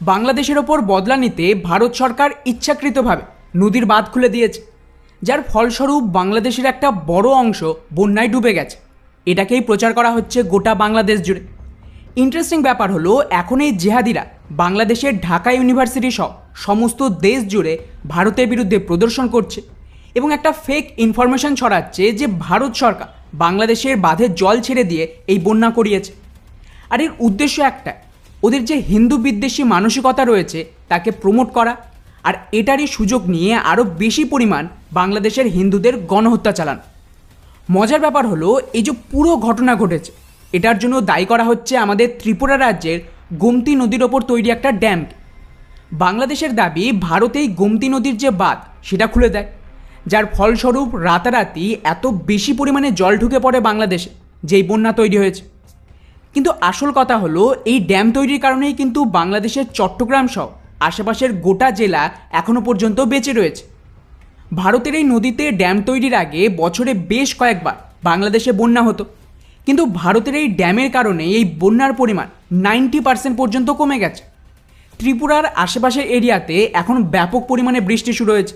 বাংলাদেশের ওপর বদলা নিতে ভারত সরকার ইচ্ছাকৃতভাবে নদীর বাঁধ খুলে দিয়েছে, যার ফলস্বরূপ বাংলাদেশের একটা বড় অংশ বন্যায় ডুবে গেছে। এটাকেই প্রচার করা হচ্ছে গোটা বাংলাদেশ জুড়ে। ইন্টারেস্টিং ব্যাপার হলো, এখন এই জেহাদিরা বাংলাদেশের ঢাকা ইউনিভার্সিটি সহ সমস্ত দেশ জুড়ে ভারতের বিরুদ্ধে প্রদর্শন করছে এবং একটা ফেক ইনফরমেশন ছড়াচ্ছে যে ভারত সরকার বাংলাদেশের বাঁধে জল ছেড়ে দিয়ে এই বন্যা করিয়েছে। আর এর উদ্দেশ্য একটা, ওদের যে হিন্দু বিদ্বেষী মানসিকতা রয়েছে তাকে প্রমোট করা, আর এটারই সুযোগ নিয়ে আরও বেশি পরিমাণ বাংলাদেশের হিন্দুদের গণহত্যা চালানো। মজার ব্যাপার হলো, এই যে পুরো ঘটনা ঘটেছে এটার জন্য দায়ী করা হচ্ছে আমাদের ত্রিপুরা রাজ্যের গোমতী নদীর ওপর তৈরি একটা ড্যাম। বাংলাদেশের দাবি ভারত এই গোমতী নদীর যে বাঁধ সেটা খুলে দেয়, যার ফলস্বরূপ রাতারাতি এত বেশি পরিমাণে জল ঢুকে পড়ে বাংলাদেশে, যেই বন্যা তৈরি হয়েছে। কিন্তু আসল কথা হলো, এই ড্যাম তৈরির কারণেই কিন্তু বাংলাদেশের চট্টগ্রাম সহ আশেপাশের গোটা জেলা এখনও পর্যন্ত বেঁচে রয়েছে। ভারতের এই নদীতে ড্যাম তৈরির আগে বছরে বেশ কয়েকবার বাংলাদেশে বন্যা হতো, কিন্তু ভারতের এই ড্যামের কারণে এই বন্যার পরিমাণ 90% পর্যন্ত কমে গেছে। ত্রিপুরার আশেপাশের এরিয়াতে এখন ব্যাপক পরিমাণে বৃষ্টি শুরু হয়েছে,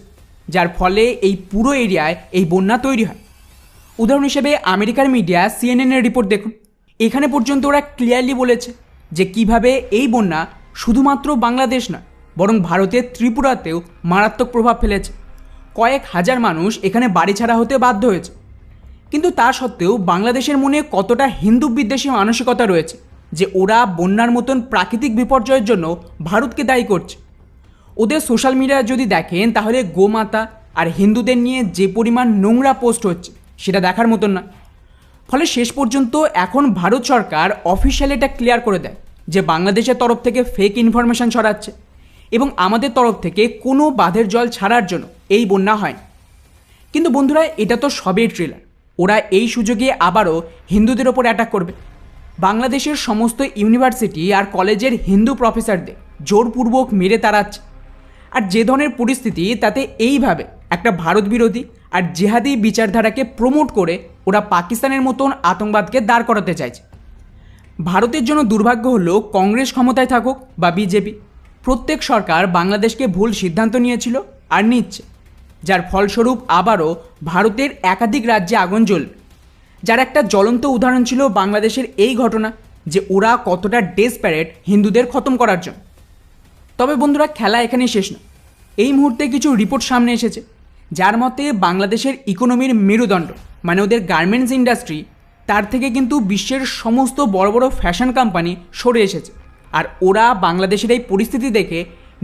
যার ফলে এই পুরো এরিয়ায় এই বন্যা তৈরি হয়। উদাহরণ হিসেবে আমেরিকার মিডিয়া সিএনএনের রিপোর্ট দেখুন। এখানে পর্যন্ত ওরা ক্লিয়ারলি বলেছে যে কিভাবে এই বন্যা শুধুমাত্র বাংলাদেশ নয়, বরং ভারতের ত্রিপুরাতেও মারাত্মক প্রভাব ফেলেছে। কয়েক হাজার মানুষ এখানে বাড়ি ছাড়া হতে বাধ্য হয়েছে। কিন্তু তা সত্ত্বেও বাংলাদেশের মনে কতটা হিন্দু বিদ্বেষী মানসিকতা রয়েছে যে ওরা বন্যার মতন প্রাকৃতিক বিপর্যয়ের জন্য ভারতকে দায়ী করছে। ওদের সোশ্যাল মিডিয়া যদি দেখেন তাহলে গোমাতা আর হিন্দুদের নিয়ে যে পরিমাণ নোংরা পোস্ট হচ্ছে সেটা দেখার মতন না। ফলে শেষ পর্যন্ত এখন ভারত সরকার অফিসিয়ালি এটা ক্লিয়ার করে দেয় যে বাংলাদেশের তরফ থেকে ফেক ইনফরমেশন ছড়াচ্ছে এবং আমাদের তরফ থেকে কোনো বাঁধের জল ছাড়ার জন্য এই বন্যা হয়। কিন্তু বন্ধুরা, এটা তো সবেই ট্রেলার। ওরা এই সুযোগে আবারও হিন্দুদের ওপর অ্যাটাক করবে। বাংলাদেশের সমস্ত ইউনিভার্সিটি আর কলেজের হিন্দু প্রফেসরদের জোরপূর্বক মেরে তাড়াচ্ছে। আর যে ধরনের পরিস্থিতি, তাতে এইভাবে একটা ভারত বিরোধী আর জেহাদি বিচারধারাকে প্রমোট করে ওরা পাকিস্তানের মতন আতঙ্কবাদকে দাঁড় করাতে চাইছে। ভারতের জন্য দুর্ভাগ্য হলো, কংগ্রেস ক্ষমতায় থাকুক বা বিজেপি, প্রত্যেক সরকার বাংলাদেশকে ভুল সিদ্ধান্ত নিয়েছিল আর নিচ্ছে, যার ফলস্বরূপ আবারও ভারতের একাধিক রাজ্যে আগুন জ্বলবে। যার একটা জ্বলন্ত উদাহরণ ছিল বাংলাদেশের এই ঘটনা, যে ওরা কতটা ডেসপারেট হিন্দুদের খতম করার জন্য। তবে বন্ধুরা, খেলা এখানেই শেষ না। এই মুহূর্তে কিছু রিপোর্ট সামনে এসেছে যার মতে বাংলাদেশের ইকোনমির মেরুদণ্ড মানে ওদের গার্মেন্টস ইন্ডাস্ট্রি, তার থেকে কিন্তু বিশ্বের সমস্ত বড় বড় ফ্যাশন কোম্পানি সরে এসেছে। আর ওরা বাংলাদেশের এই পরিস্থিতি দেখে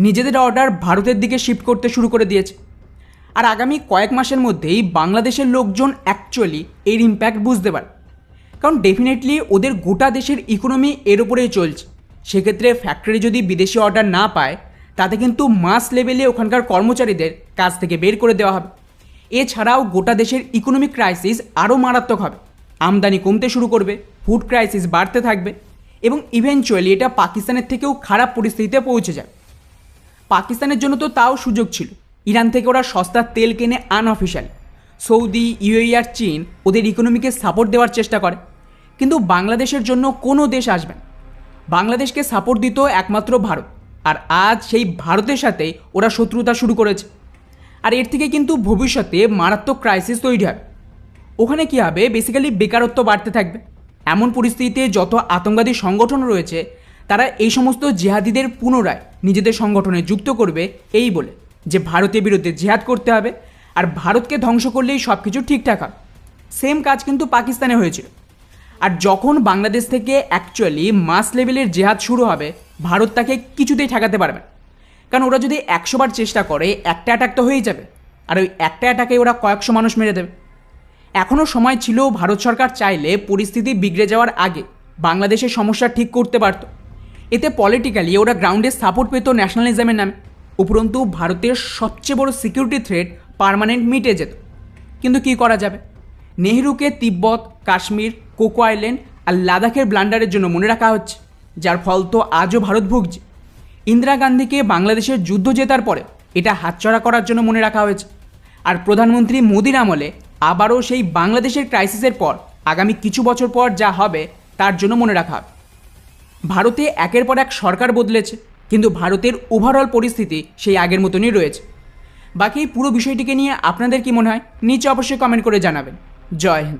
নিজেদের অর্ডার ভারতের দিকে শিফট করতে শুরু করে দিয়েছে। আর আগামী কয়েক মাসের মধ্যেই বাংলাদেশের লোকজন অ্যাকচুয়ালি এর ইম্প্যাক্ট বুঝতে পারে, কারণ ডেফিনেটলি ওদের গোটা দেশের ইকোনমি এর উপরেই চলছে। সেক্ষেত্রে ফ্যাক্টরি যদি বিদেশি অর্ডার না পায়, তাতে কিন্তু মাস লেভেলে ওখানকার কর্মচারীদের কাজ থেকে বের করে দেওয়া হবে। এছাড়াও গোটা দেশের ইকোনমিক ক্রাইসিস আরও মারাত্মক হবে। আমদানি কমতে শুরু করবে, ফুড ক্রাইসিস বাড়তে থাকবে এবং ইভেনচুয়ালি এটা পাকিস্তানের থেকেও খারাপ পরিস্থিতিতে পৌঁছে যায়। পাকিস্তানের জন্য তো তাও সুযোগ ছিল, ইরান থেকে ওরা সস্তা তেল কেনে আনঅফিশিয়ালি। সৌদি, ইউএই আর চীন ওদের ইকোনমিকে সাপোর্ট দেওয়ার চেষ্টা করে, কিন্তু বাংলাদেশের জন্য কোনো দেশ আসবে না। বাংলাদেশকে সাপোর্ট দিত একমাত্র ভারত, আর আজ সেই ভারতের সাথে ওরা শত্রুতা শুরু করেছে। আর এর থেকে কিন্তু ভবিষ্যতে মারাত্মক ক্রাইসিস তৈরি হবে। ওখানে কী হবে, বেসিক্যালি বেকারত্ব বাড়তে থাকবে। এমন পরিস্থিতিতে যত আতঙ্কবাদী সংগঠন রয়েছে তারা এই সমস্ত জেহাদিদের পুনরায় নিজেদের সংগঠনে যুক্ত করবে, এই বলে যে ভারতের বিরুদ্ধে জেহাদ করতে হবে আর ভারতকে ধ্বংস করলেই সব কিছু ঠিকঠাক হবে। সেম কাজ কিন্তু পাকিস্তানে হয়েছিল। আর যখন বাংলাদেশ থেকে অ্যাকচুয়ালি মাস লেভেলের জেহাদ শুরু হবে, ভারত তাকে কিছুতেই ঠেকাতে পারবে না। কারণ ওরা যদি 100 বার চেষ্টা করে, একটা অ্যাটাক তো হয়েই যাবে, আর ওই একটা অ্যাটাকে ওরা কয়েকশো মানুষ মেরে দেবে। এখনও সময় ছিল, ভারত সরকার চাইলে পরিস্থিতি বিগড়ে যাওয়ার আগে বাংলাদেশের সমস্যা ঠিক করতে পারত। এতে পলিটিক্যালি ওরা গ্রাউন্ডে সাপোর্ট পেত ন্যাশনালিজমের নামে। উপরন্তু ভারতের সবচেয়ে বড় সিকিউরিটি থ্রেট পার্মানেন্ট মিটে যেত। কিন্তু কী করা যাবে, নেহরুকে তিব্বত, কাশ্মীর, কোকো আইল্যান্ড আর লাদাখের ব্লান্ডারের জন্য মনে রাখা হচ্ছে, যার ফল তো আজও ভারত ভুগছে। ইন্দিরা গান্ধীকে বাংলাদেশের যুদ্ধ জেতার পরে এটা হাতছাড়া করার জন্য মনে রাখা হয়েছে। আর প্রধানমন্ত্রী মোদির আমলে আবারও সেই বাংলাদেশের ক্রাইসিসের পর আগামী কিছু বছর পর যা হবে তার জন্য মনে রাখা হবে। ভারতে একের পর এক সরকার বদলেছে, কিন্তু ভারতের ওভারঅল পরিস্থিতি সেই আগের মতনই রয়েছে। বাকি এই পুরো বিষয়টিকে নিয়ে আপনাদের কি মনে হয় নিচে অবশ্যই কমেন্ট করে জানাবেন। জয় হিন্দ।